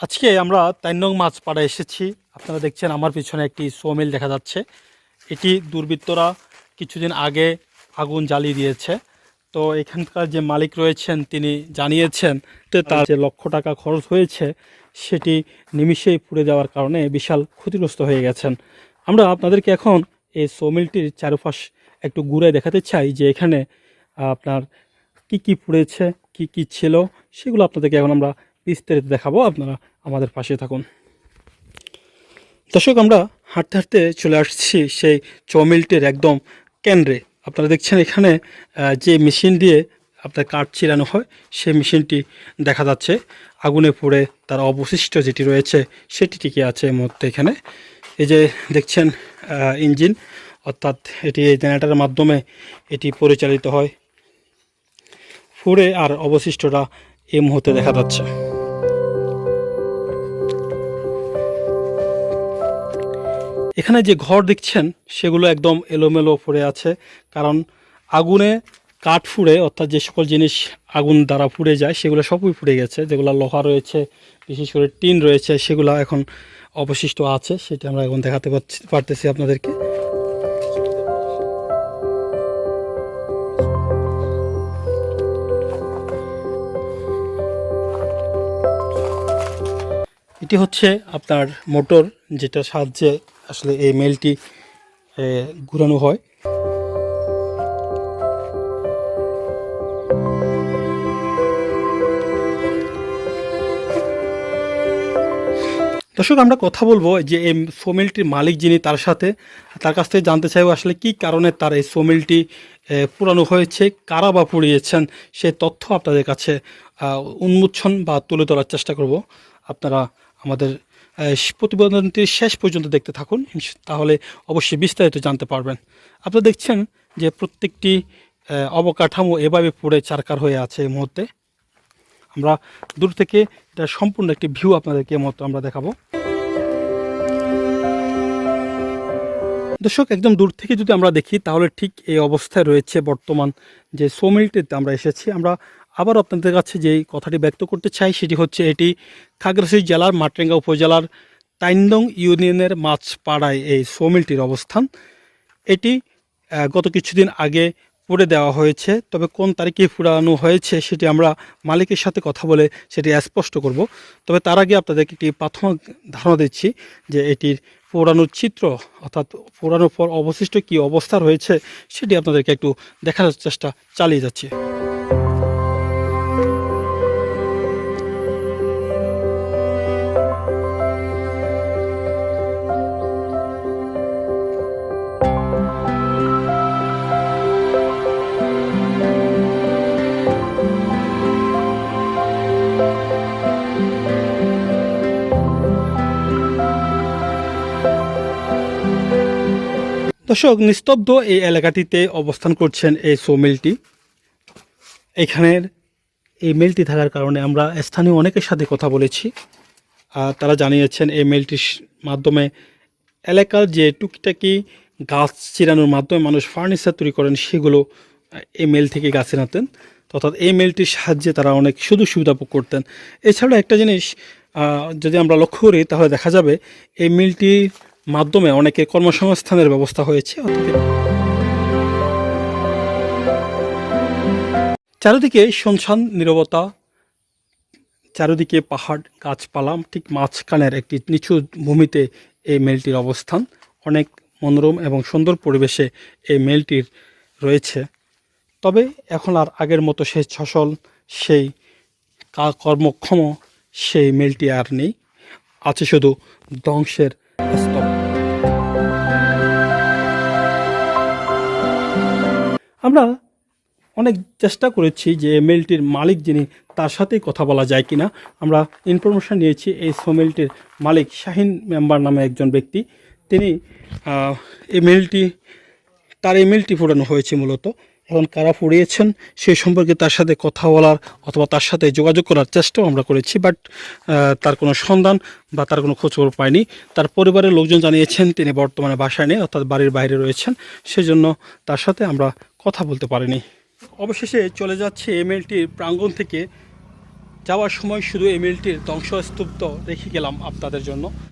আজকে আমরা ৩ নং মাছপাড়ায় এসেছি। আপনারা দেখছেন আমার পিছনে একটি সোমিল দেখা যাচ্ছে। এটি দুর্বৃত্তরা কিছুদিন আগে আগুন জ্বালিয়ে দিয়েছে। তো এখানকার যে মালিক রয়েছেন তিনি জানিয়েছেন তার যে লক্ষ টাকা খরচ হয়েছে সেটি নিমিষেই পুড়ে যাওয়ার কারণে বিশাল ক্ষতিগ্রস্ত হয়ে গেছেন। আমরা আপনাদেরকে এখন এই সোমিলটির চারপাশ একটু ঘুরে দেখাতে চাই যে এখানে আপনার কি পুড়েছে, কি ছিল সেগুলো আপনাদেরকে এখন আমরা বিস্তারিত দেখাবো। আপনারা আমাদের পাশে থাকুন। দর্শক, আমরা হাঁটতে হাঁটতে চলে আসছি সেই চৌমিলটির একদম কেন্দ্রে। আপনারা দেখছেন এখানে যে মেশিন দিয়ে আপনার কাঠ চিরানো হয় সেই মেশিনটি দেখা যাচ্ছে। আগুনে পুড়ে তার অবশিষ্ট যেটি রয়েছে সেটি টিকে আছে এই মুহূর্তে এখানে। এই যে দেখছেন ইঞ্জিন, অর্থাৎ এটি এই জেনারেটরের মাধ্যমে এটি পরিচালিত হয়। পুড়ে আর অবশিষ্টটা এই মুহূর্তে দেখা যাচ্ছে। এখানে যে ঘর দেখছেন সেগুলো একদম এলোমেলো পড়ে আছে, কারণ আগুনে কাঠ পুড়ে, অর্থাৎ যে সকল জিনিস আগুন দ্বারা পুড়ে যায় সেগুলো সবই পুড়ে গেছে। যেগুলো লোহা রয়েছে, বিশেষ করে টিন রয়েছে, সেগুলো এখন অবশিষ্ট আছে, সেটি আমরা এখন দেখাতে পারতেছি আপনাদেরকে। এটি হচ্ছে আপনার মোটর, যেটার সাহায্যে আসলে এই মেলটি ঘুরানো হয়। দর্শক, আমরা কথা বলবো যে এই সোমিলটির মালিক যিনি তার কাছ থেকে জানতে চাইবো আসলে কি কারণে তার এই সোমিলটি পুরানো হয়েছে, কারা বা পুড়িয়েছেন সে তথ্য আপনাদের কাছে উন্মোচন বা তুলে ধরার চেষ্টা করব। আপনারা আমাদের প্রতিবেদনটি শেষ পর্যন্ত দেখতে থাকুন, তাহলে অবশ্যই বিস্তারিত জানতে পারবেন। আপনারা দেখছেন যে প্রত্যেকটি অবকাঠামো এভাবে পুড়ে ছারখার হয়ে আছে এই মুহূর্তে। আমরা দূর থেকে এটা সম্পূর্ণ একটি ভিউ আপনাদেরকে মতো আমরা দেখাবো। দর্শক, একদম দূর থেকে যদি আমরা দেখি তাহলে ঠিক এই অবস্থায় রয়েছে বর্তমান যে সোমিলটিতে আমরা এসেছি। আমরা আবার আপনাদের কাছে যেই কথাটি ব্যক্ত করতে চাই সেটি হচ্ছে এটি খাগড়াছড়ি জেলার মাটরাঙ্গা উপজেলার ৩ নং ইউনিয়নের মাছপাড়ায় এই সোমিলটির অবস্থান। এটি গত কিছুদিন আগে পুড়ে দেওয়া হয়েছে, তবে কোন তারিখে পুরানো হয়েছে সেটি আমরা মালিকের সাথে কথা বলে সেটি স্পষ্ট করব। তবে তার আগে আপনাদেরকে একটি প্রাথমিক ধারণা দিচ্ছি যে এটির পুরানোর চিত্র, অর্থাৎ পুরানোর পর অবশিষ্ট কী অবস্থা রয়েছে সেটি আপনাদেরকে একটু দেখার চেষ্টা চালিয়ে যাচ্ছি। দর্শক, নিস্তব্ধ এই এলাকাটিতে অবস্থান করছেন এই সোমিলটি। এখানের এই মিলটি থাকার কারণে আমরা স্থানীয় অনেকের সাথে কথা বলেছি। তারা জানিয়েছেন এই মিলটির মাধ্যমে এলাকার যে টুকিটাকি গাছ চিরানোর মাধ্যমে মানুষ ফার্নিচার তৈরি করেন সেগুলো এই মিল থেকে গাছ চিরাতেন, অর্থাৎ এই মিলটির সাহায্যে তারা অনেক সুযোগ সুবিধা ভোগ করতেন। এছাড়াও একটা জিনিস যদি আমরা লক্ষ্য করি তাহলে দেখা যাবে এই মিলটির মাধ্যমে অনেকের কর্মসংস্থানের ব্যবস্থা হয়েছে। চারিদিকে শুনশান নীরবতা, চারিদিকে পাহাড় গাছপালা, ঠিক মাঝখানের একটি নিচু ভূমিতে এই মেলটির অবস্থান। অনেক মনোরম এবং সুন্দর পরিবেশে এই মেলটির রয়েছে। তবে এখন আর আগের মতো সেই সচল, সেই কর্মক্ষম সেই মেলটি আর নেই, আছে শুধু ধ্বংসের স্তব। আমরা অনেক চেষ্টা করেছি যে মেলটির মালিক যিনি তার সাথেই কথা বলা যায় কিনা। আমরা ইনফরমেশান নিয়েছি এই সোমেলটির মালিক শাহিন মেম্বার নামে একজন ব্যক্তি, তিনি তার এই মেলটি পুরানো হয়েছে মূলত। এখন কারা পুড়িয়েছেন সেই সম্পর্কে তার সাথে কথা বলার অথবা তার সাথে যোগাযোগ করার চেষ্টাও আমরা করেছি, বাট তার কোনো সন্ধান বা তার কোনো খোঁজখবর পাইনি। তার পরিবারের লোকজন জানিয়েছেন তিনি বর্তমানে বাসায় নেই, অর্থাৎ বাড়ির বাইরে রয়েছেন, সেজন্য তার সাথে আমরা কথা বলতে পারিনি। অবশেষে চলে যাচ্ছে এমএলটির প্রাঙ্গণ থেকে যাওয়ার সময় শুধু এই মিলটির ধ্বংসস্তূপ রেখে গেলাম আপনাদের জন্য।